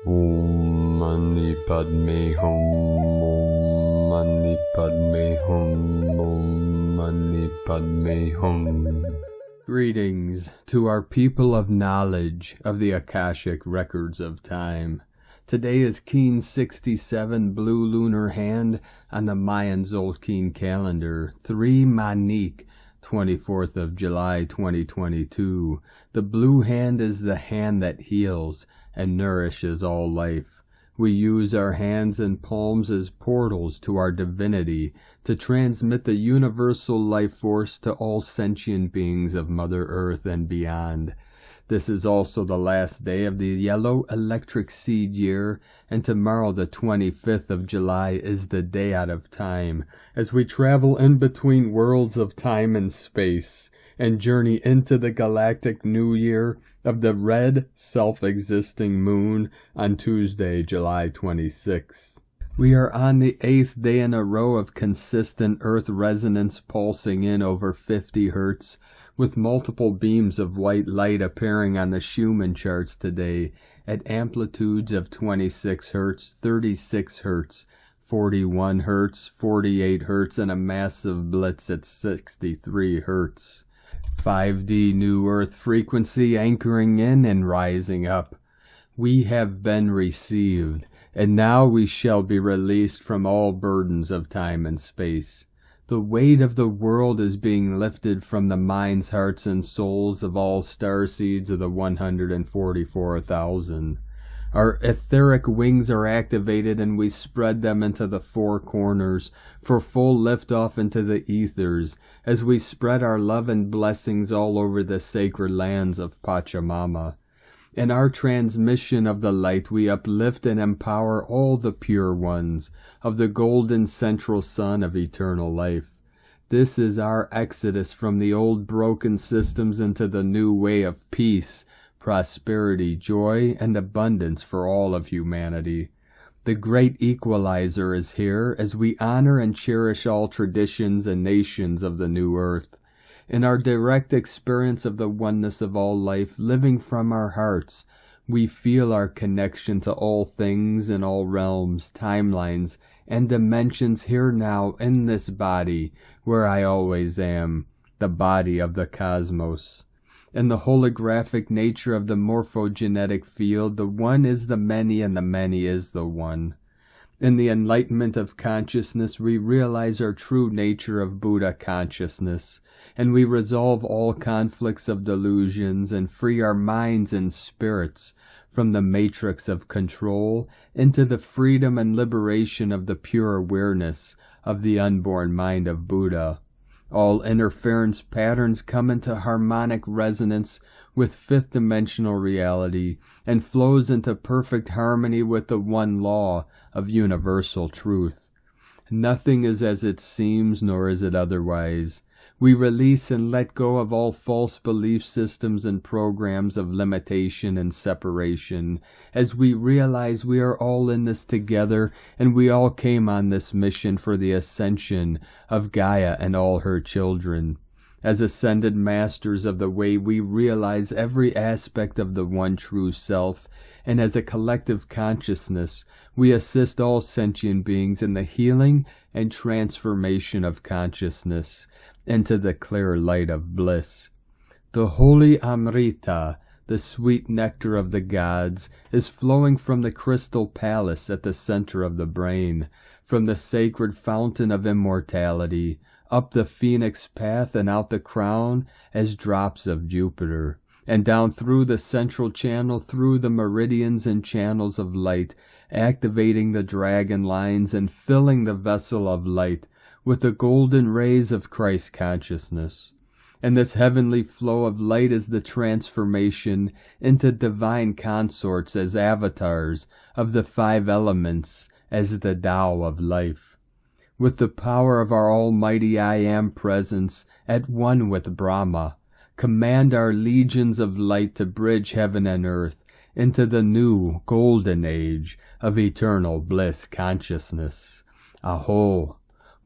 Om Mani Padme Hum, Om Mani Padme Hum, Om Mani Padme Hum. Greetings to our people of knowledge of the Akashic records of time. Today is Keen 67 Blue Lunar Hand on the Mayan Zolkin calendar, 3 Manik, 24th of July 2022. The blue hand is the hand that heals and nourishes all life. We use our hands and palms as portals to our divinity to transmit the universal life force to all sentient beings of Mother Earth and beyond. This is also the last day of the yellow electric seed year, and tomorrow the 25th of July is the day out of time, as we travel in between worlds of time and space, and journey into the galactic new year of the red, self-existing moon on Tuesday, July 26th. We are on the 8th day in a row of consistent Earth resonance pulsing in over 50 Hertz, with multiple beams of white light appearing on the Schumann charts today at amplitudes of 26 Hertz, 36 Hertz, 41 Hertz, 48 Hertz, and a massive blitz at 63 Hertz. 5D New Earth frequency anchoring in and rising up. We have been received, and now we shall be released from all burdens of time and space. The weight of the world is being lifted from the minds, hearts, and souls of all starseeds of the 144,000. Our etheric wings are activated, and we spread them into the four corners for full liftoff into the ethers as we spread our love and blessings all over the sacred lands of Pachamama. In our transmission of the light, we uplift and empower all the pure ones of the golden central sun of eternal life. This is our exodus from the old broken systems into the new way of peace, prosperity, joy, and abundance for all of humanity. The great equalizer is here as we honor and cherish all traditions and nations of the new earth. In our direct experience of the oneness of all life living from our hearts, we feel our connection to all things in all realms, timelines, and dimensions here now in this body, where I always am, the body of the cosmos. In the holographic nature of the morphogenetic field, the one is the many and the many is the one. In the enlightenment of consciousness, we realize our true nature of Buddha consciousness, and we resolve all conflicts of delusions and free our minds and spirits from the matrix of control into the freedom and liberation of the pure awareness of the unborn mind of Buddha. All interference patterns come into harmonic resonance with fifth-dimensional reality and flows into perfect harmony with the one law of universal truth. Nothing is as it seems, nor is it otherwise. We release and let go of all false belief systems and programs of limitation and separation, as we realize we are all in this together, and we all came on this mission for the ascension of Gaia and all her children. As ascended masters of the way, we realize every aspect of the one true self, and as a collective consciousness, we assist all sentient beings in the healing and transformation of consciousness into the clear light of bliss. The holy Amrita, the sweet nectar of the gods, is flowing from the crystal palace at the center of the brain, from the sacred fountain of immortality, up the phoenix path and out the crown as drops of Jupiter, and down through the central channel through the meridians and channels of light, activating the dragon lines and filling the vessel of light with the golden rays of Christ consciousness. And this heavenly flow of light is the transformation into divine consorts as avatars of the 5 elements as the Tao of life. With the power of our almighty I Am presence at one with Brahma, command our legions of light to bridge heaven and earth into the new golden age of eternal bliss consciousness. Aho!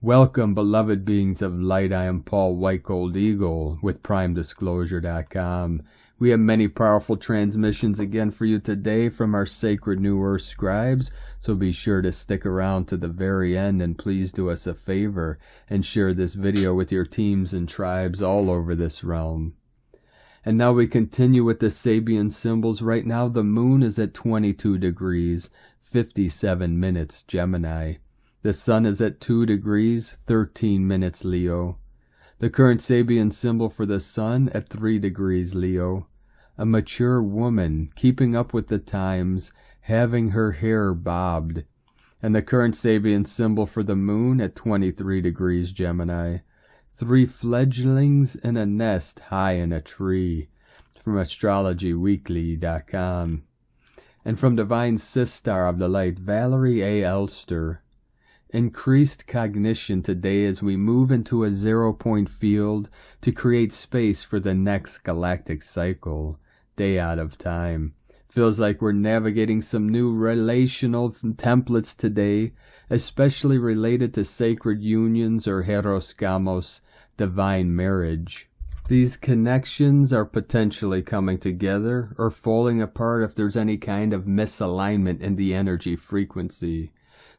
Welcome, beloved beings of light. I am Paul White Gold Eagle with PrimeDisclosure.com. We have many powerful transmissions again for you today from our sacred New Earth scribes, so be sure to stick around to the very end, and please do us a favor and share this video with your teams and tribes all over this realm. And now we continue with the Sabian symbols. Right now the moon is at 22 degrees, 57 minutes Gemini. The sun is at 2 degrees, 13 minutes Leo. The current Sabian symbol for the sun at 3 degrees Leo. A mature woman, keeping up with the times, having her hair bobbed. And the current Sabian symbol for the moon at 23 degrees Gemini. 3 fledglings in a nest high in a tree. From astrologyweekly.com. And from Divine Sister of the Light, Valerie A. Elster. Increased cognition today as we move into a 0-point field to create space for the next galactic cycle. Day out of time. Feels like we're navigating some new relational templates today, especially related to sacred unions or heros, divine marriage. These connections are potentially coming together or falling apart if there's any kind of misalignment in the energy frequency.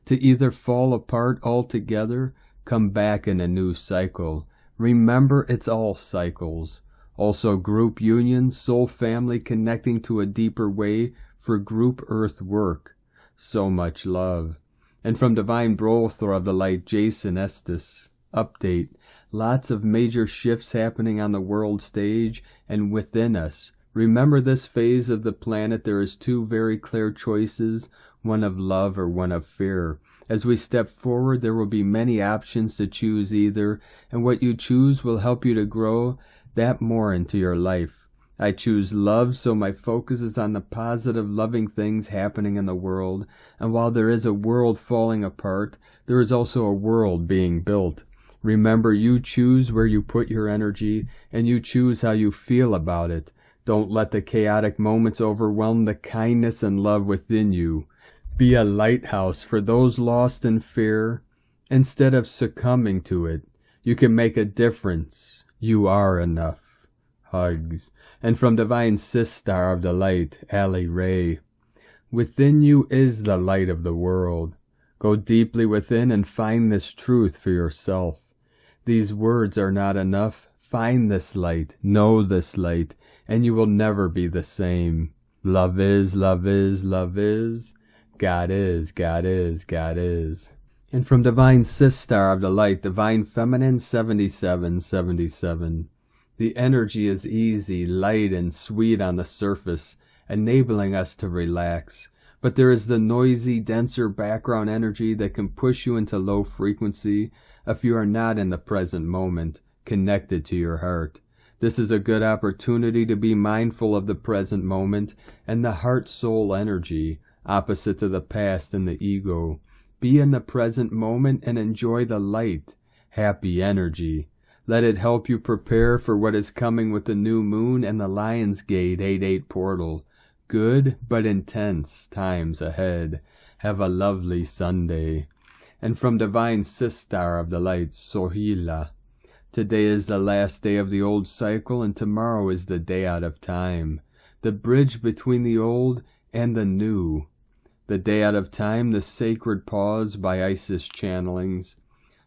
To either fall apart altogether, come back in a new cycle. Remember, it's all cycles. Also group unions, soul family connecting to a deeper way for group earth work. So much love. And from Divine Brother of the Light, Jason Estes. Update. Lots of major shifts happening on the world stage and within us. Remember this phase of the planet, there is 2 very clear choices, one of love or one of fear. As we step forward, there will be many options to choose either, and what you choose will help you to grow that more into your life. I choose love, so my focus is on the positive, loving things happening in the world, and while there is a world falling apart, there is also a world being built. Remember, you choose where you put your energy, and you choose how you feel about it. Don't let the chaotic moments overwhelm the kindness and love within you. Be a lighthouse for those lost in fear. Instead of succumbing to it, you can make a difference. You are enough. Hugs. And from Divine Sister of the Light, Ali Ray. Within you is the light of the world. Go deeply within and find this truth for yourself. These words are not enough. Find this light, know this light, and you will never be the same. Love is, love is, love is. God is, God is, God is. And from Divine Sister of the Light, Divine Feminine 7777. The energy is easy, light, and sweet on the surface, enabling us to relax. But there is the noisy, denser background energy that can push you into low frequency if you are not in the present moment, connected to your heart. This is a good opportunity to be mindful of the present moment and the heart-soul energy, opposite to the past and the ego. Be in the present moment and enjoy the light, happy energy. Let it help you prepare for what is coming with the new moon and the Lion's Gate 88 portal. Good but intense times ahead. Have a lovely Sunday. And from Divine Sister of the Light, Sohila. Today is the last day of the old cycle, and tomorrow is the day out of time. The bridge between the old and the new. The day out of time, the sacred pause by Isis channelings.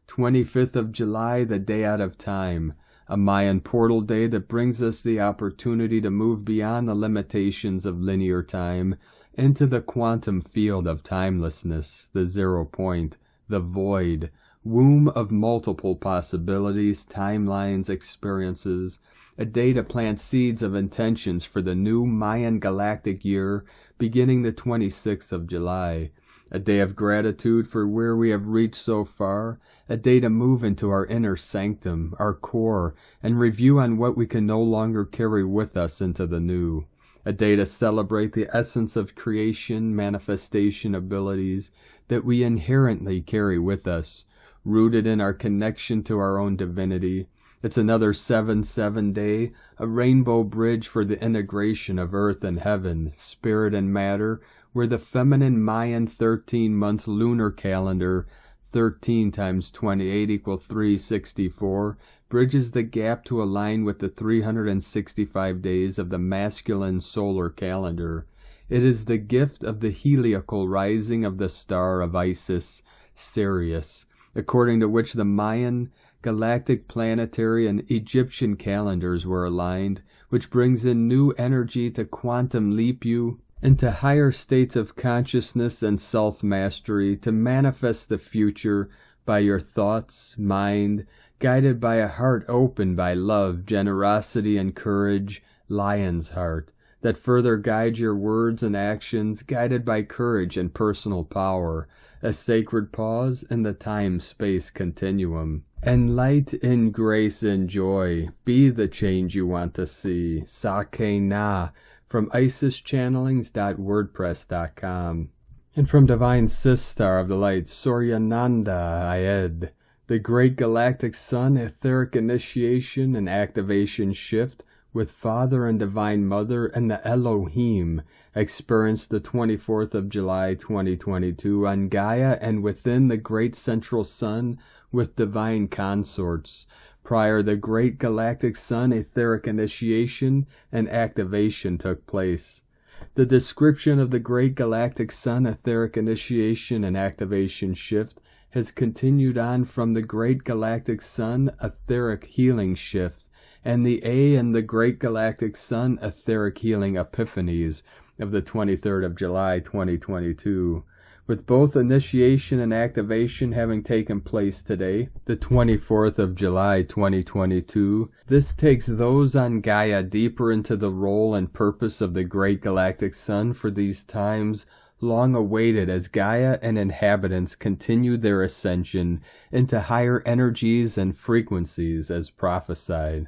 25th of July, the day out of time. A Mayan portal day that brings us the opportunity to move beyond the limitations of linear time into the quantum field of timelessness, the 0 point, the void, womb of multiple possibilities, timelines, experiences, a day to plant seeds of intentions for the new Mayan galactic year beginning the 26th of July, a day of gratitude for where we have reached so far, a day to move into our inner sanctum, our core, and review on what we can no longer carry with us into the new, a day to celebrate the essence of creation, manifestation abilities that we inherently carry with us, rooted in our connection to our own divinity. It's another 7/7 day, a rainbow bridge for the integration of earth and heaven, spirit and matter, where the feminine Mayan 13-month lunar calendar, 13 times 28 equals 364, bridges the gap to align with the 365 days of the masculine solar calendar. It is the gift of the heliacal rising of the star of Isis, Sirius, according to which the Mayan, galactic, planetary, and Egyptian calendars were aligned, which brings in new energy to quantum leap you into higher states of consciousness and self-mastery, to manifest the future by your thoughts, mind, guided by a heart opened by love, generosity, and courage, lion's heart, that further guides your words and actions, guided by courage and personal power, a sacred pause in the time-space continuum. And light in grace and joy, be the change you want to see. Sake Na, from IsisChannelings.wordpress.com. And from Divine Sistar of the Light, Suryananda Ayed, the Great Galactic Sun, Etheric Initiation and Activation Shift with Father and Divine Mother and the Elohim, experienced the 24th of July 2022 on Gaia and within the Great Central Sun with Divine Consorts. Prior, the Great Galactic Sun Etheric Initiation and Activation took place. The description of the Great Galactic Sun Etheric Initiation and Activation Shift has continued on from the Great Galactic Sun Etheric Healing Shift and the A and the Great Galactic Sun Etheric Healing Epiphanies of the 23rd of July 2022. With both initiation and activation having taken place today, the 24th of July 2022, this takes those on Gaia deeper into the role and purpose of the Great Galactic Sun for these times long awaited as Gaia and inhabitants continue their ascension into higher energies and frequencies as prophesied.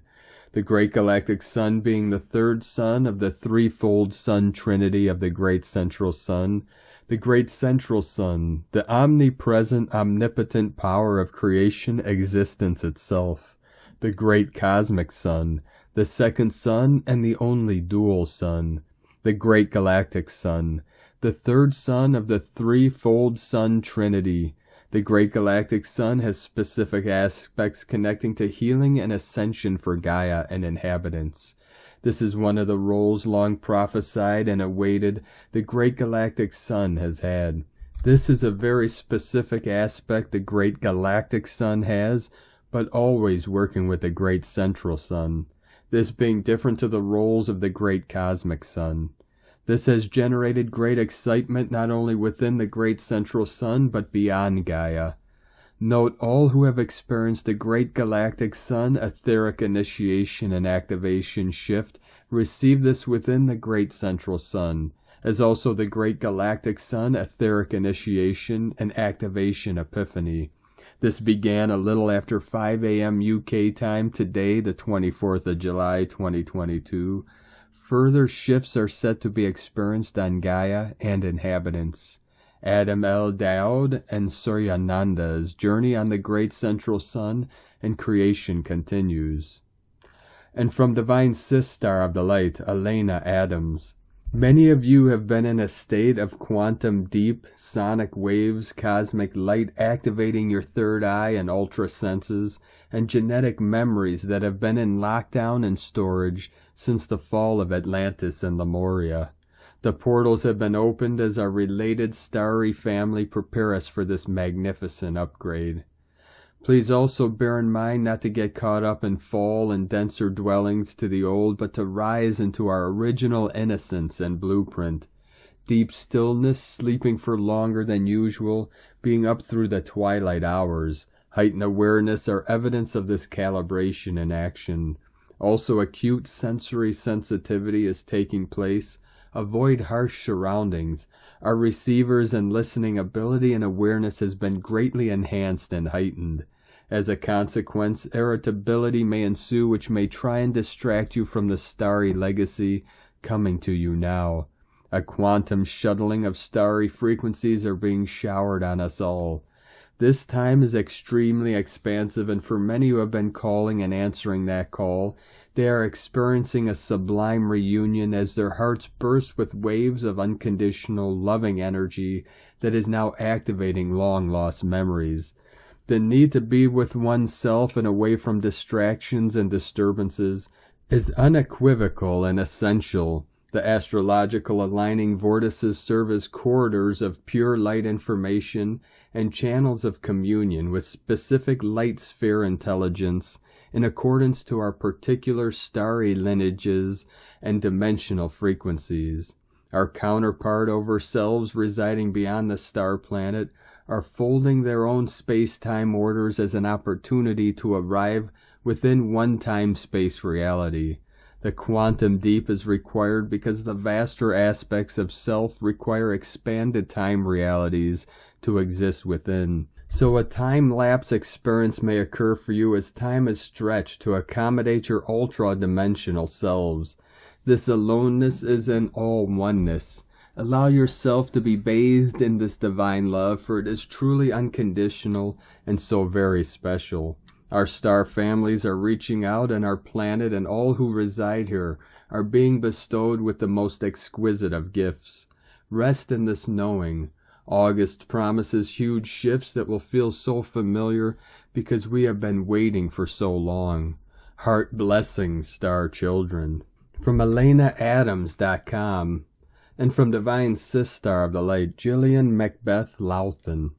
The Great Galactic Sun being the third sun of the threefold sun trinity of the Great Central Sun, the Great Central Sun, the omnipresent, omnipotent power of creation existence itself, the Great Cosmic Sun, the second sun and the only dual sun, the Great Galactic Sun, the third sun of the threefold sun trinity. The Great Galactic Sun has specific aspects connecting to healing and ascension for Gaia and inhabitants. This is one of the roles long prophesied and awaited the Great Galactic Sun has had. This is a very specific aspect the Great Galactic Sun has, but always working with the Great Central Sun, this being different to the roles of the Great Cosmic Sun. This has generated great excitement not only within the Great Central Sun, but beyond Gaia. Note all who have experienced the Great Galactic Sun Etheric Initiation and Activation Shift receive this within the Great Central Sun, as also the Great Galactic Sun Etheric Initiation and Activation Epiphany. This began a little after 5 a.m. UK time today, the 24th of July 2022. Further shifts are set to be experienced on Gaia and inhabitants. Adam L. Daoud and Suryananda's journey on the Great Central Sun and creation continues. And from Divine Sistar of the Light, Elena Adams. Many of you have been in a state of quantum deep, sonic waves, cosmic light activating your third eye and ultra senses, and genetic memories that have been in lockdown and storage since the fall of Atlantis and Lemuria. The portals have been opened as our related starry family prepare us for this magnificent upgrade. Please also bear in mind not to get caught up in fall and denser dwellings to the old, but to rise into our original innocence and blueprint. Deep stillness, sleeping for longer than usual, being up through the twilight hours. Heightened awareness are evidence of this calibration in action. Also, acute sensory sensitivity is taking place. Avoid harsh surroundings. Our receivers and listening ability and awareness has been greatly enhanced and heightened. As a consequence, irritability may ensue which may try and distract you from the starry legacy coming to you now. A quantum shuttling of starry frequencies are being showered on us all. This time is extremely expansive, and for many who have been calling and answering that call, they are experiencing a sublime reunion as their hearts burst with waves of unconditional, loving energy that is now activating long-lost memories. The need to be with oneself and away from distractions and disturbances is unequivocal and essential. The astrological aligning vortices serve as corridors of pure light information and channels of communion with specific light sphere intelligence in accordance to our particular starry lineages and dimensional frequencies. Our counterpart over selves residing beyond the star planet are folding their own space-time orders as an opportunity to arrive within one time-space reality. The quantum deep is required because the vaster aspects of self require expanded time realities to exist within. So a time-lapse experience may occur for you as time is stretched to accommodate your ultra-dimensional selves. This aloneness is an all-oneness. Allow yourself to be bathed in this divine love, for it is truly unconditional and so very special. Our star families are reaching out, and our planet and all who reside here are being bestowed with the most exquisite of gifts. Rest in this knowing. August promises huge shifts that will feel so familiar because we have been waiting for so long. Heart blessings, star children. From ElenaAdams.com. And from Divine Sistar of the Light, Jillian Macbeth Louthan.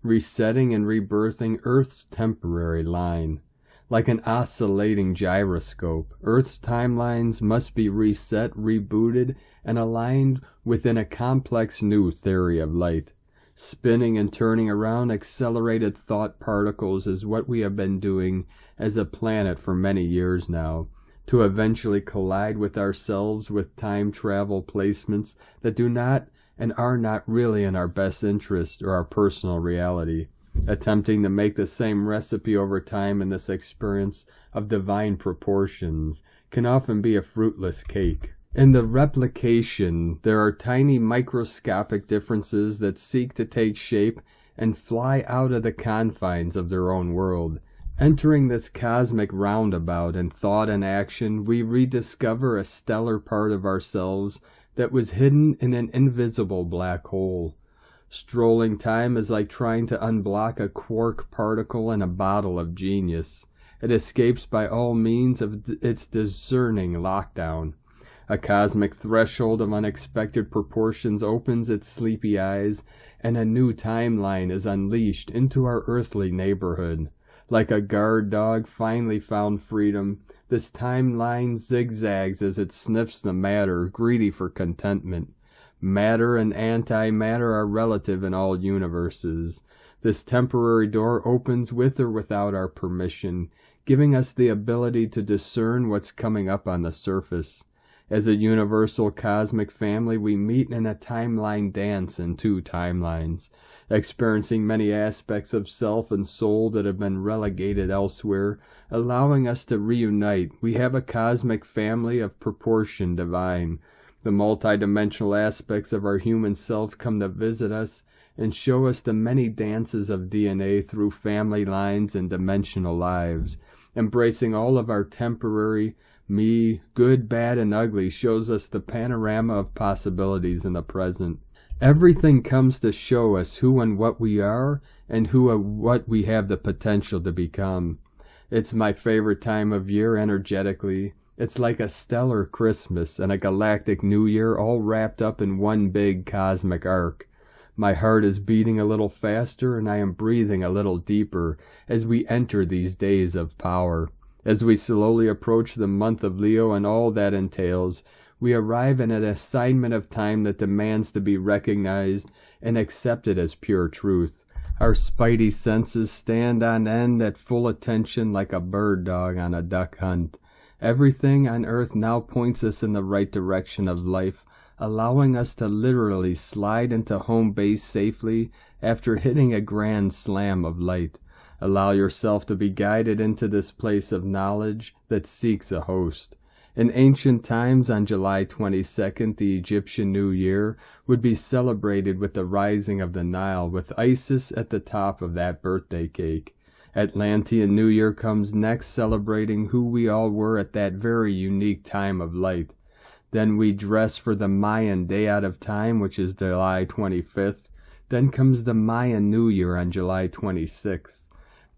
Resetting and rebirthing Earth's temporary line. Like an oscillating gyroscope, Earth's timelines must be reset, rebooted, and aligned within a complex new theory of light. Spinning and turning around accelerated thought particles is what we have been doing as a planet for many years now, to eventually collide with ourselves with time travel placements that do not and are not really in our best interest or our personal reality. Attempting to make the same recipe over time in this experience of divine proportions can often be a fruitless cake. In the replication, there are tiny microscopic differences that seek to take shape and fly out of the confines of their own world. Entering this cosmic roundabout in thought and action, we rediscover a stellar part of ourselves that was hidden in an invisible black hole. Strolling time is like trying to unblock a quark particle in a bottle of genius. It escapes by all means of its discerning lockdown. A cosmic threshold of unexpected proportions opens its sleepy eyes, and a new timeline is unleashed into our earthly neighborhood. Like a guard dog finally found freedom, this timeline zigzags as it sniffs the matter, greedy for contentment. Matter and antimatter are relative in all universes. This temporary door opens with or without our permission, giving us the ability to discern what's coming up on the surface. As a universal cosmic family, we meet in a timeline dance in two timelines, experiencing many aspects of self and soul that have been relegated elsewhere, allowing us to reunite. We have a cosmic family of proportion divine. The multidimensional aspects of our human self come to visit us and show us the many dances of DNA through family lines and dimensional lives. Embracing all of our temporary me, good, bad, and ugly, shows us the panorama of possibilities in the present. Everything comes to show us who and what we are and who and what we have the potential to become. It's my favorite time of year energetically. It's like a stellar Christmas and a galactic New Year all wrapped up in one big cosmic arc. My heart is beating a little faster and I am breathing a little deeper as we enter these days of power. As we slowly approach the month of Leo and all that entails, we arrive at an assignment of time that demands to be recognized and accepted as pure truth. Our spidey senses stand on end at full attention like a bird dog on a duck hunt. Everything on earth now points us in the right direction of life, allowing us to literally slide into home base safely after hitting a grand slam of light. Allow yourself to be guided into this place of knowledge that seeks a host. In ancient times, on July 22nd, the Egyptian New Year would be celebrated with the rising of the Nile, with Isis at the top of that birthday cake. Atlantean New Year comes next, celebrating who we all were at that very unique time of light. Then we dress for the Mayan Day Out of Time, which is July 25th. Then comes the Mayan New Year on July 26th.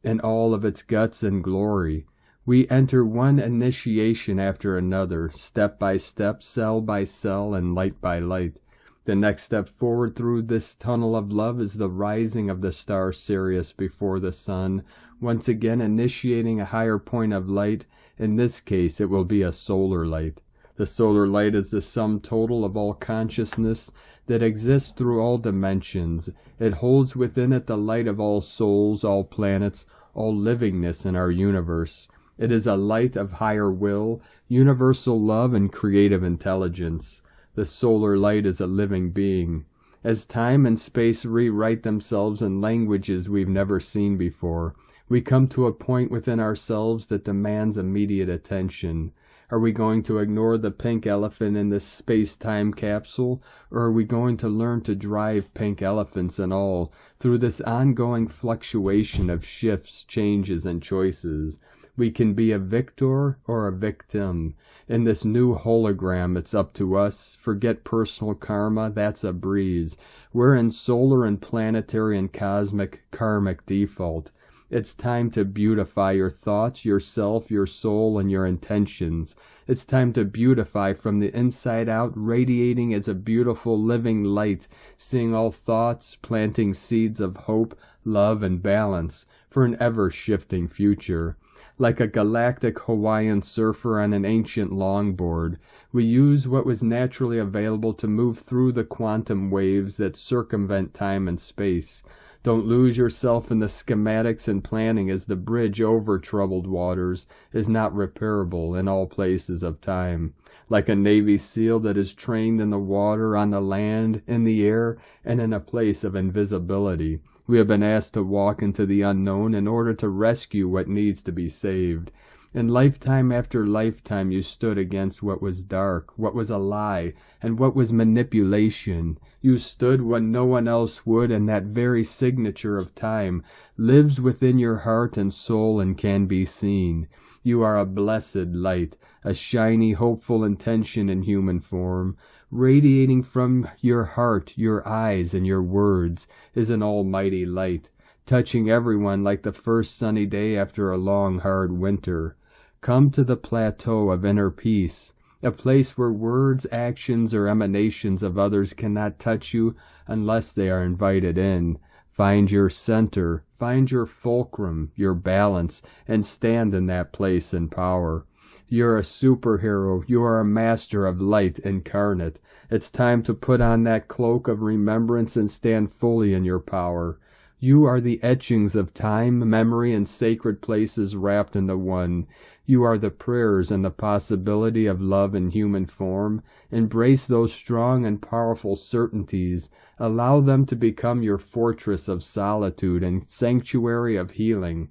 in all of its guts and glory. We enter one initiation after another, step by step, cell by cell, and light by light. The next step forward through this tunnel of love is the rising of the star Sirius before the sun, once again initiating a higher point of light. In this case, it will be a solar light. The solar light is the sum total of all consciousness that exists through all dimensions. It holds within it the light of all souls, all planets, all livingness in our universe. It is a light of higher will, universal love, and creative intelligence. The solar light is a living being. As time and space rewrite themselves in languages we've never seen before, we come to a point within ourselves that demands immediate attention. Are we going to ignore the pink elephant in this space-time capsule, or are we going to learn to drive pink elephants and all through this ongoing fluctuation of shifts, changes, and choices? We can be a victor or a victim. In this new hologram, it's up to us. Forget personal karma, that's a breeze. We're in solar and planetary and cosmic karmic default. It's time to beautify your thoughts, yourself, your soul, and your intentions. It's time to beautify from the inside out, radiating as a beautiful living light, seeing all thoughts, planting seeds of hope, love, and balance for an ever-shifting future. Like a galactic Hawaiian surfer on an ancient longboard, we use what was naturally available to move through the quantum waves that circumvent time and space. Don't lose yourself in the schematics and planning, as the bridge over troubled waters is not repairable in all places of time. Like a Navy SEAL that is trained in the water, on the land, in the air, and in a place of invisibility, we have been asked to walk into the unknown in order to rescue what needs to be saved. And lifetime after lifetime you stood against what was dark, what was a lie, and what was manipulation. You stood when no one else would, and that very signature of time lives within your heart and soul and can be seen. You are a blessed light, a shiny, hopeful intention in human form. Radiating from your heart, your eyes, and your words is an almighty light, touching everyone like the first sunny day after a long, hard winter. Come to the plateau of inner peace, a place where words, actions, or emanations of others cannot touch you unless they are invited in. Find your center, find your fulcrum, your balance, and stand in that place in power. You're a superhero. You are a master of light incarnate. It's time to put on that cloak of remembrance and stand fully in your power. You are the etchings of time, memory, and sacred places wrapped into one. You are the prayers and the possibility of love in human form. Embrace those strong and powerful certainties. Allow them to become your fortress of solitude and sanctuary of healing.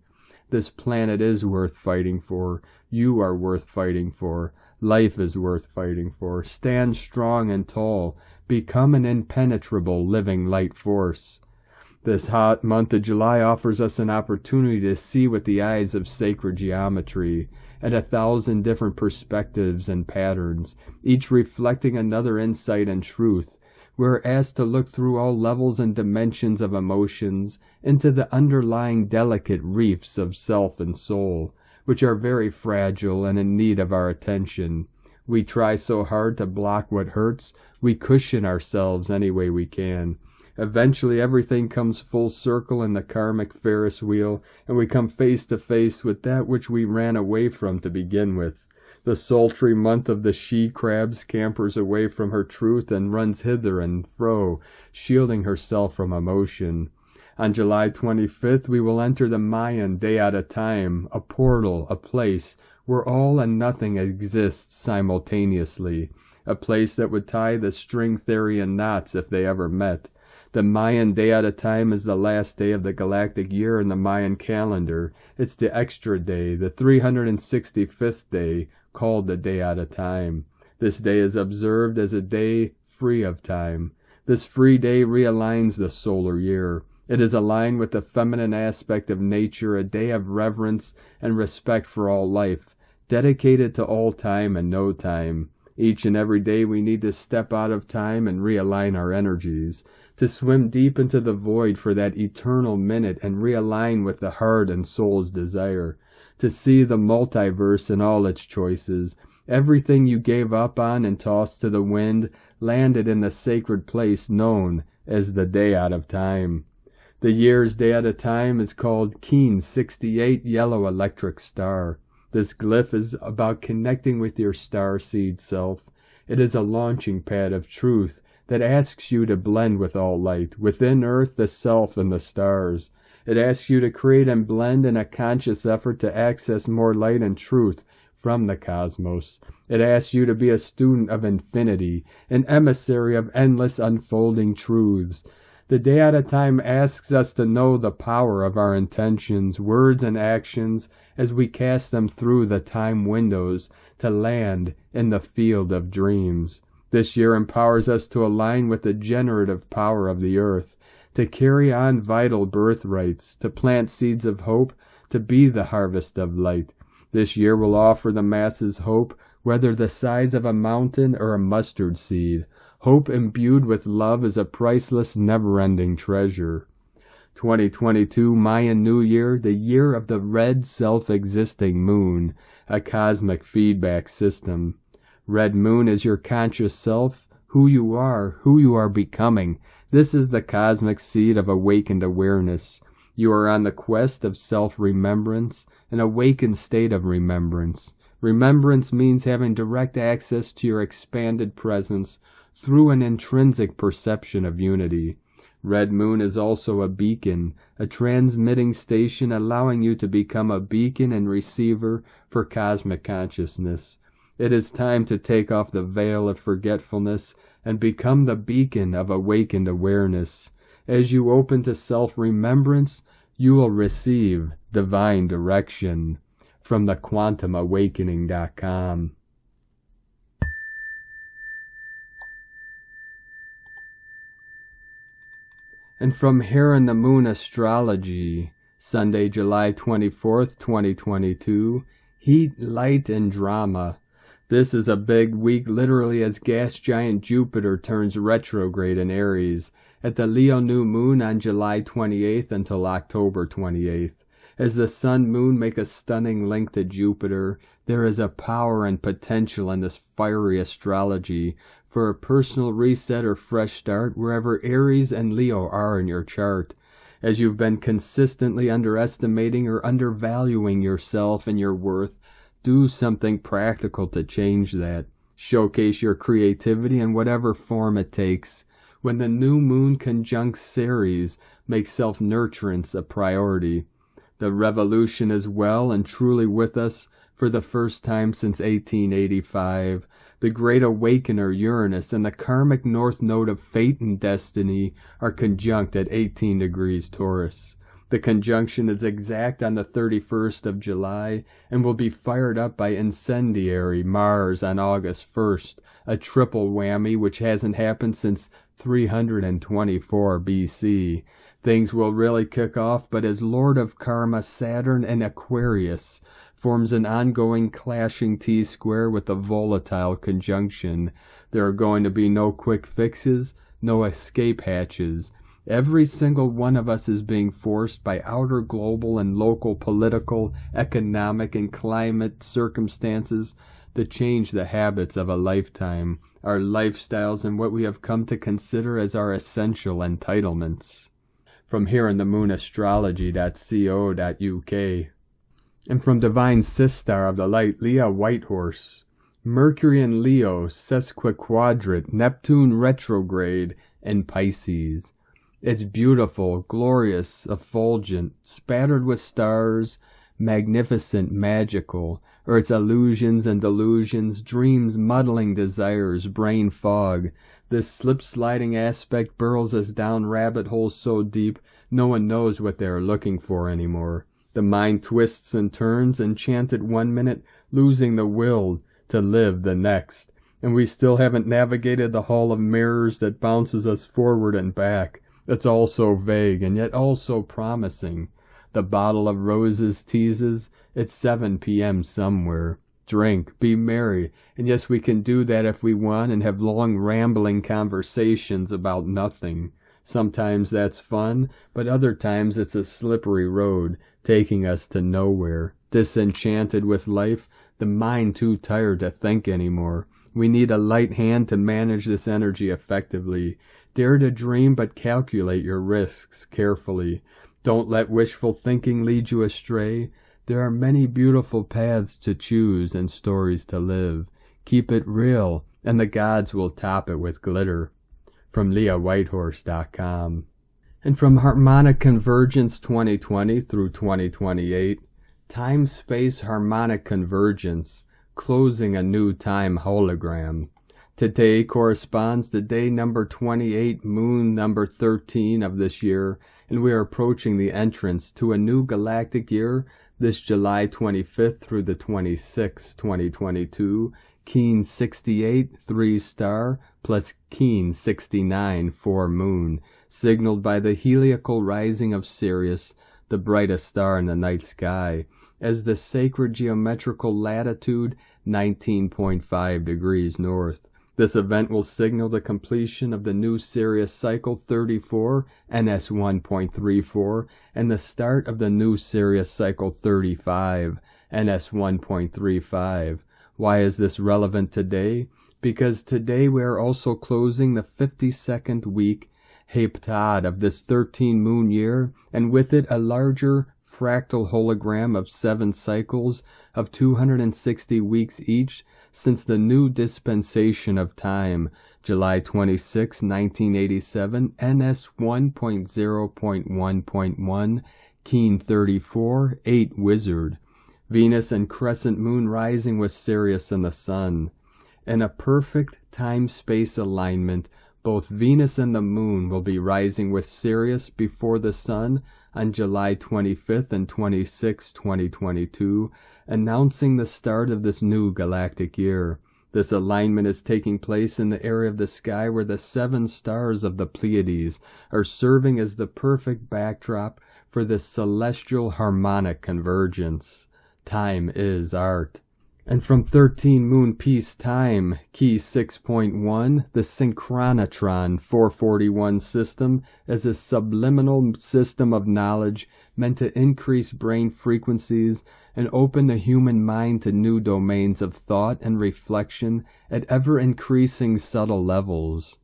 This planet is worth fighting for. You are worth fighting for. Life is worth fighting for. Stand strong and tall. Become an impenetrable living light force. This hot month of July offers us an opportunity to see with the eyes of sacred geometry, at 1,000 different perspectives and patterns, each reflecting another insight and truth. We're asked to look through all levels and dimensions of emotions into the underlying delicate reefs of self and soul, which are very fragile and in need of our attention. We try so hard to block what hurts, we cushion ourselves any way we can. Eventually everything comes full circle in the karmic Ferris wheel, and we come face to face with that which we ran away from to begin with. The sultry month of the she-crab scampers away from her truth and runs hither and fro, shielding herself from emotion. On July 25th, we will enter the Mayan day at a time, a portal, a place where all and nothing exists simultaneously, a place that would tie the string theory in knots if they ever met. The Mayan day at a time is the last day of the galactic year in the Mayan calendar. It's the extra day, the 365th day, called the day at a time. This day is observed as a day free of time. This free day realigns the solar year. It is aligned with the feminine aspect of nature, a day of reverence and respect for all life, dedicated to all time and no time. Each and every day we need to step out of time and realign our energies. to swim deep into the void for that eternal minute and realign with the heart and soul's desire, to see the multiverse in all its choices. Everything you gave up on and tossed to the wind landed in the sacred place known as the day out of time. The year's day at a time is called Keen 68 Yellow Electric Star. This glyph is about connecting with your star seed self. It is a launching pad of truth that asks you to blend with all light, within earth, the self, and the stars. It asks you to create and blend in a conscious effort to access more light and truth from the cosmos. It asks you to be a student of infinity, an emissary of endless unfolding truths. The day at a time asks us to know the power of our intentions, words, and actions as we cast them through the time windows to land in the field of dreams. This year empowers us to align with the generative power of the earth, to carry on vital birthrights, to plant seeds of hope, to be the harvest of light. This year will offer the masses hope, whether the size of a mountain or a mustard seed. Hope imbued with love is a priceless, never-ending treasure. 2022 Mayan New Year, the year of the red self-existing moon, a cosmic feedback system. Red moon is your conscious self, who you are becoming. This is the cosmic seed of awakened awareness. You are on the quest of self-remembrance, an awakened state of remembrance. Remembrance means having direct access to your expanded presence through an intrinsic perception of unity. Red moon is also a beacon, a transmitting station allowing you to become a beacon and receiver for cosmic consciousness. It is time to take off the veil of forgetfulness and become the beacon of awakened awareness. As you open to self-remembrance, you will receive divine direction. From the quantumawakening.com. And from Here in the Moon Astrology, Sunday, July 24th, 2022, Heat, Light, and Drama. This is a big week literally as gas giant Jupiter turns retrograde in Aries at the Leo new moon on July 28th until October 28th. As the Sun Moon make a stunning link to Jupiter, there is a power and potential in this fiery astrology for a personal reset or fresh start wherever Aries and Leo are in your chart. As you've been consistently underestimating or undervaluing yourself and your worth, do something practical to change that. Showcase your creativity in whatever form it takes. When the new moon conjuncts Ceres, make self-nurturance a priority. The revolution is well and truly with us for the first time since 1885. The great awakener Uranus and the karmic north node of fate and destiny are conjunct at 18 degrees Taurus. The conjunction is exact on the 31st of July and will be fired up by incendiary Mars on August 1st, a triple whammy which hasn't happened since 324 BC. Things will really kick off, but as Lord of Karma, Saturn and Aquarius forms an ongoing clashing T-square with a volatile conjunction, there are going to be no quick fixes, no escape hatches. Every single one of us is being forced by outer global and local political, economic, and climate circumstances to change the habits of a lifetime, our lifestyles, and what we have come to consider as our essential entitlements. From Here in the Moon Astrology.co.uk. And from Divine Sistar of the Light, Leah Whitehorse. Mercury in Leo, sesquiquadrate, Neptune retrograde, and Pisces. It's beautiful, glorious, effulgent, spattered with stars, magnificent, magical, or its illusions and delusions, dreams, muddling desires, brain fog. This slip-sliding aspect burrows us down rabbit holes so deep no one knows what they are looking for anymore. The mind twists and turns, enchanted one minute, losing the will to live the next. And we still haven't navigated the hall of mirrors that bounces us forward and back. It's all so vague and yet all so promising. The bottle of roses teases, it's 7 p.m. somewhere. Drink, be merry, and yes, we can do that if we want and have long rambling conversations about nothing. Sometimes that's fun, but other times it's a slippery road, taking us to nowhere. Disenchanted with life, the mind too tired to think anymore. We need a light hand to manage this energy effectively. Dare to dream, but calculate your risks carefully. Don't let wishful thinking lead you astray. There are many beautiful paths to choose and stories to live. Keep it real, and the gods will top it with glitter. From LeahWhitehorse.com. And from Harmonic Convergence 2020 through 2028, Time-Space Harmonic Convergence, closing a new time hologram. Today corresponds to day number 28, moon number 13 of this year, and we are approaching the entrance to a new galactic year this July 25th through the 26th, 2022, Keen 68, 3-star, plus Keen 69, 4-moon, signaled by the heliacal rising of Sirius, the brightest star in the night sky, as the sacred geometrical latitude 19.5 degrees north. This event will signal the completion of the new Sirius cycle 34, NS 1.34, and the start of the new Sirius cycle 35, NS 1.35. Why is this relevant today? Because today we are also closing the 52nd week, Heptad, of this 13-moon year, and with it a larger fractal hologram of 7 cycles of 260 weeks each since the new dispensation of time, July 26, 1987, NS 1.0.1.1, Keen 34, 8 Wizard. Venus and crescent moon rising with Sirius and the Sun. In a perfect time-space alignment, both Venus and the moon will be rising with Sirius before the Sun on July 25th and 26th, 2022, announcing the start of this new galactic year. This alignment is taking place in the area of the sky where the 7 stars of the Pleiades are serving as the perfect backdrop for this celestial harmonic convergence. Time is art. And from 13 Moon Peace Time, Key 6.1, the Synchronotron 441 system is a subliminal system of knowledge meant to increase brain frequencies and open the human mind to new domains of thought and reflection at ever-increasing subtle levels.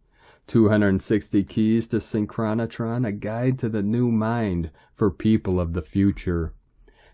260 keys to Synchronotron, a guide to the new mind for people of the future.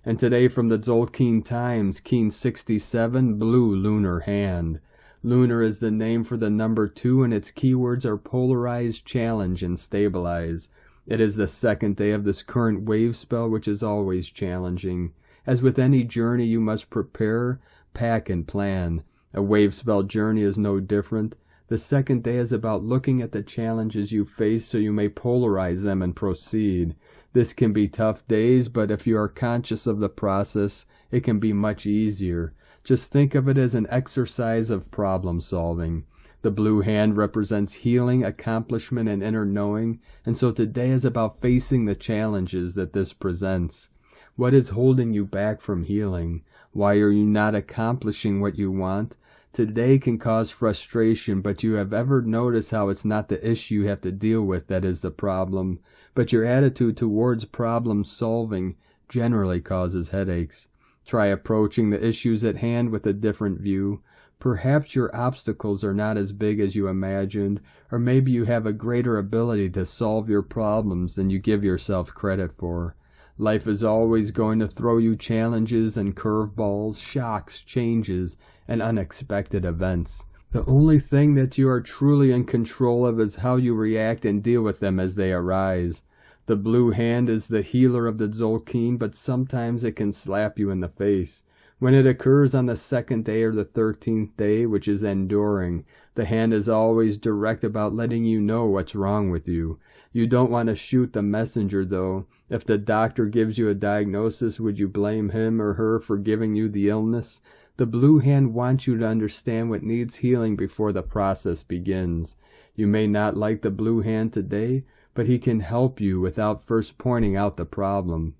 And today from the Tzolk'in Times, Keen 67, Blue Lunar Hand. Lunar is the name for the number 2, and its keywords are polarize, challenge, and stabilize. It is the 2nd day of this current wave spell, which is always challenging. As with any journey, you must prepare, pack, and plan. A wave spell journey is no different. The 2nd day is about looking at the challenges you face so you may polarize them and proceed. This can be tough days, but if you are conscious of the process, it can be much easier. Just think of it as an exercise of problem solving. The blue hand represents healing, accomplishment, and inner knowing, and so today is about facing the challenges that this presents. What is holding you back from healing? Why are you not accomplishing what you want? Today can cause frustration, but you have ever noticed how it's not the issue you have to deal with that is the problem, but your attitude towards problem solving generally causes headaches. Try approaching the issues at hand with a different view. Perhaps your obstacles are not as big as you imagined, or maybe you have a greater ability to solve your problems than you give yourself credit for. Life is always going to throw you challenges and curveballs, shocks, changes, and unexpected events. The only thing that you are truly in control of is how you react and deal with them as they arise. The blue hand is the healer of the Tzolk'in, but sometimes it can slap you in the face. When it occurs on the 2nd day or the 13th day, which is enduring, the hand is always direct about letting you know what's wrong with you. You don't want to shoot the messenger, though. If the doctor gives you a diagnosis, would you blame him or her for giving you the illness? The blue hand wants you to understand what needs healing before the process begins. You may not like the blue hand today, but he can help you without first pointing out the problem.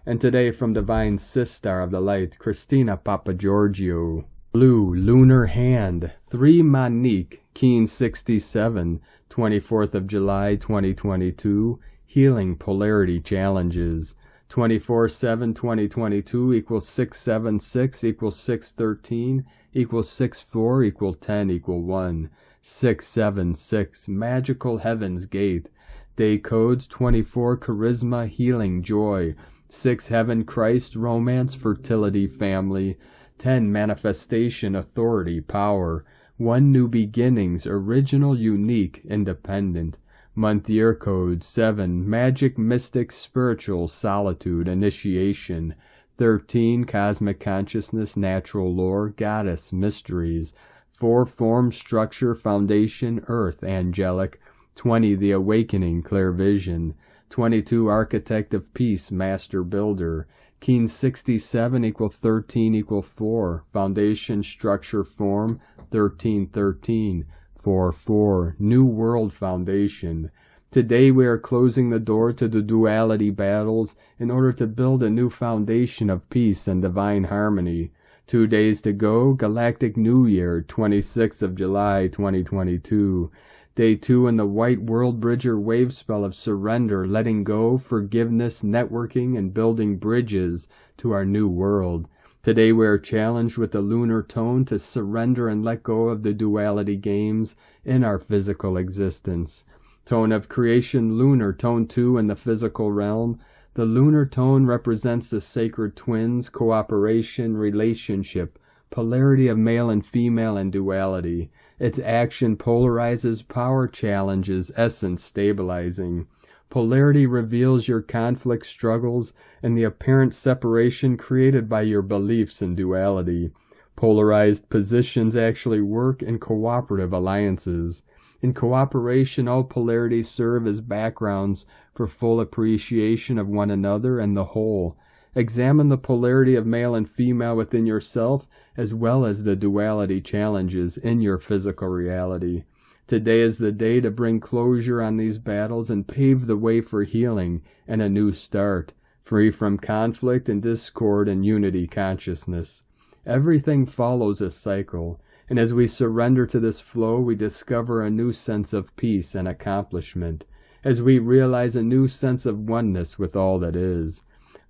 And today from Divine Sistar of the Light, Christina Papagiorgio. Blue Lunar Hand 3 Monique Keen 67 24th of July 2022 Healing Polarity Challenges 24/7/2022 equals 676 equals 613 equals 64 equal 10 equal 1 676 Magical Heaven's Gate Day Codes 24 Charisma Healing Joy 6 Heaven Christ Romance Fertility Family 10 Manifestation Authority Power 1 New Beginnings Original Unique Independent Month Year Code 7 Magic Mystic Spiritual Solitude Initiation 13 Cosmic Consciousness Natural Lore Goddess Mysteries 4 Form Structure Foundation Earth Angelic 20 The Awakening Clear Vision 22 Architect of Peace Master Builder Keen 67 equal 13 equal 4 Foundation Structure Form 1313 4 New World Foundation. Today we are closing the door to the duality battles in order to build a new foundation of peace and divine harmony. 2 days to go, Galactic New Year, 26th of July 2022. Day 2 in the White World Bridger wave spell of surrender, letting go, forgiveness, networking, and building bridges to our new world. Today we are challenged with the lunar tone to surrender and let go of the duality games in our physical existence. Tone of creation, lunar, tone 2 in the physical realm. The lunar tone represents the sacred twins, cooperation, relationship, polarity of male and female, and duality. Its action polarizes, power challenges, essence stabilizing. Polarity reveals your conflict struggles and the apparent separation created by your beliefs in duality. Polarized positions actually work in cooperative alliances. In cooperation, all polarities serve as backgrounds for full appreciation of one another and the whole. Examine the polarity of male and female within yourself, as well as the duality challenges in your physical reality. Today is the day to bring closure on these battles and pave the way for healing and a new start, free from conflict and discord and unity consciousness. Everything follows a cycle, and as we surrender to this flow, we discover a new sense of peace and accomplishment, as we realize a new sense of oneness with all that is.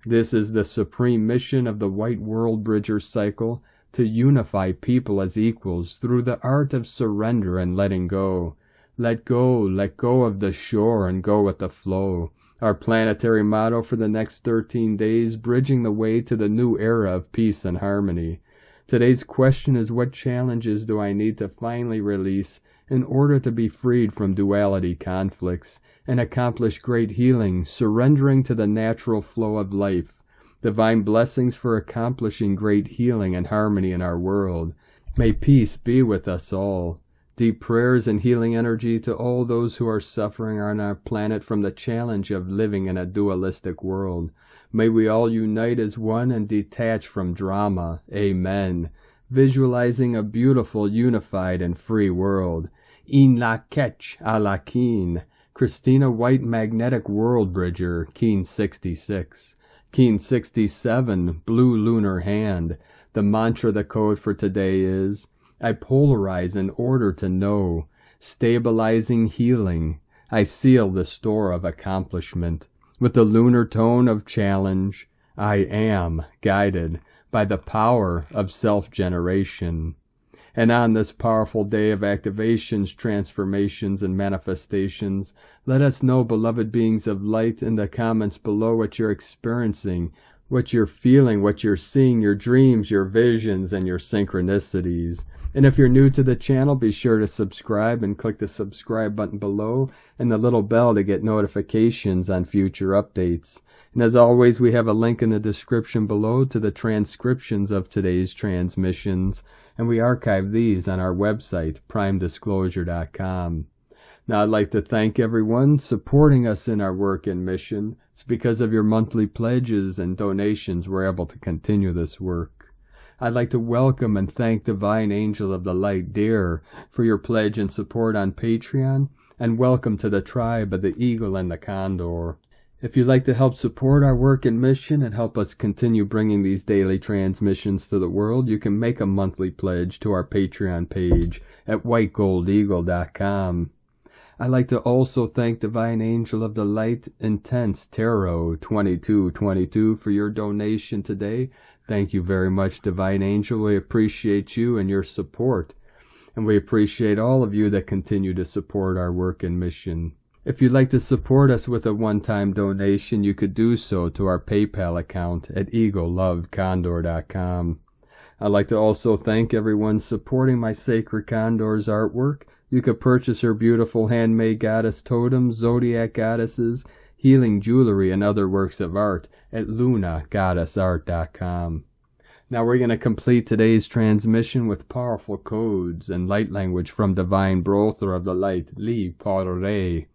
This is the supreme mission of the White World Bridger cycle, to unify people as equals through the art of surrender and letting go. Let go of the shore and go with the flow. Our planetary motto for the next 13 days, bridging the way to the new era of peace and harmony. Today's question is, what challenges do I need to finally release in order to be freed from duality conflicts and accomplish great healing, surrendering to the natural flow of life? Divine blessings for accomplishing great healing and harmony in our world. May peace be with us all. Deep prayers and healing energy to all those who are suffering on our planet from the challenge of living in a dualistic world. May we all unite as one and detach from drama. Amen. Visualizing a beautiful, unified, and free world. In la ketch a la keen. Christina White Magnetic World Bridger, Keen 66. Keen 67, Blue Lunar Hand. The mantra, the code for today is, I polarize in order to know. Stabilizing healing. I seal the store of accomplishment. With the lunar tone of challenge, I am guided by the power of self-generation. And on this powerful day of activations, transformations, and manifestations, let us know, beloved beings of light, in the comments below what you're experiencing, what you're feeling, what you're seeing, your dreams, your visions, and your synchronicities. And if you're new to the channel, be sure to subscribe and click the subscribe button below and the little bell to get notifications on future updates. And as always, we have a link in the description below to the transcriptions of today's transmissions, and we archive these on our website, primedisclosure.com. Now, I'd like to thank everyone supporting us in our work and mission. It's because of your monthly pledges and donations we're able to continue this work. I'd like to welcome and thank Divine Angel of the Light, Dear, for your pledge and support on Patreon, and welcome to the tribe of the Eagle and the Condor. If you'd like to help support our work and mission and help us continue bringing these daily transmissions to the world, you can make a monthly pledge to our Patreon page at whitegoldeagle.com. I'd like to also thank Divine Angel of the Light Intense Tarot 2222 for your donation today. Thank you very much, Divine Angel. We appreciate you and your support. And we appreciate all of you that continue to support our work and mission. If you'd like to support us with a one-time donation, you could do so to our PayPal account at eaglelovecondor.com. I'd like to also thank everyone supporting my Sacred Condor's artwork. You could purchase her beautiful handmade goddess totems, zodiac goddesses, healing jewelry, and other works of art at lunagoddessart.com. Now we're going to complete today's transmission with powerful codes and light language from Divine Brother of the Light, Prairie.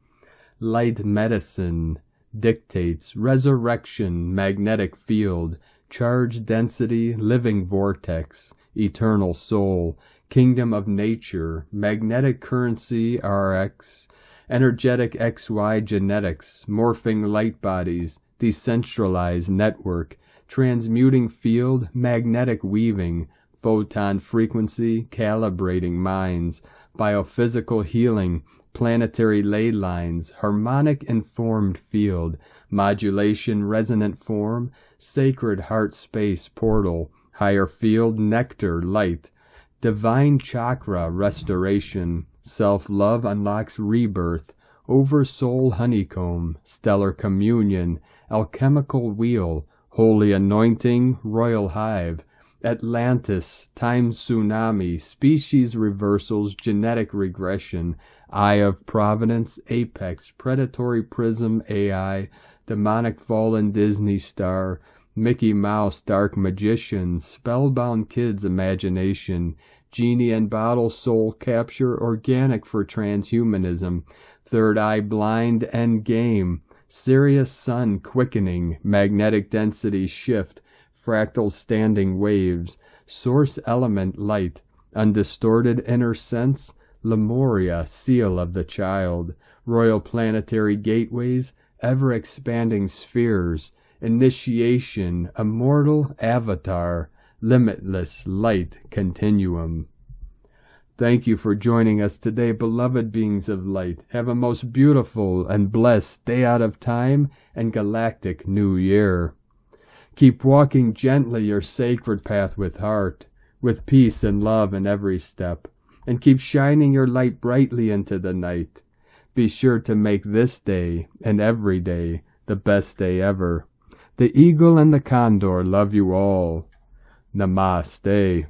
Light medicine dictates resurrection, magnetic field, charge density, living vortex, eternal soul, kingdom of nature, magnetic currency RX, energetic XY genetics, morphing light bodies, decentralized network, transmuting field, magnetic weaving, photon frequency, calibrating minds, biophysical healing, planetary ley lines, harmonic informed field, modulation resonant form, sacred heart space portal, higher field nectar light, divine chakra restoration, self-love unlocks rebirth, oversoul honeycomb, stellar communion, alchemical wheel, holy anointing, royal hive, Atlantis, time tsunami, species reversals, genetic regression, eye of providence, apex, predatory prism AI, demonic fallen Disney star, Mickey Mouse, dark magician, spellbound kids imagination, genie and bottle soul capture, organic for transhumanism, third eye blind end game, Sirius sun quickening, magnetic density shift, fractal standing waves, source element light, undistorted inner sense, Lemuria, seal of the child, royal planetary gateways, ever-expanding spheres, initiation, immortal avatar, limitless light continuum. Thank you for joining us today, beloved beings of light. Have a most beautiful and blessed day out of time and galactic new year. Keep walking gently your sacred path with heart, with peace and love in every step, and keep shining your light brightly into the night. Be sure to make this day and every day the best day ever. The eagle and the condor love you all. Namaste.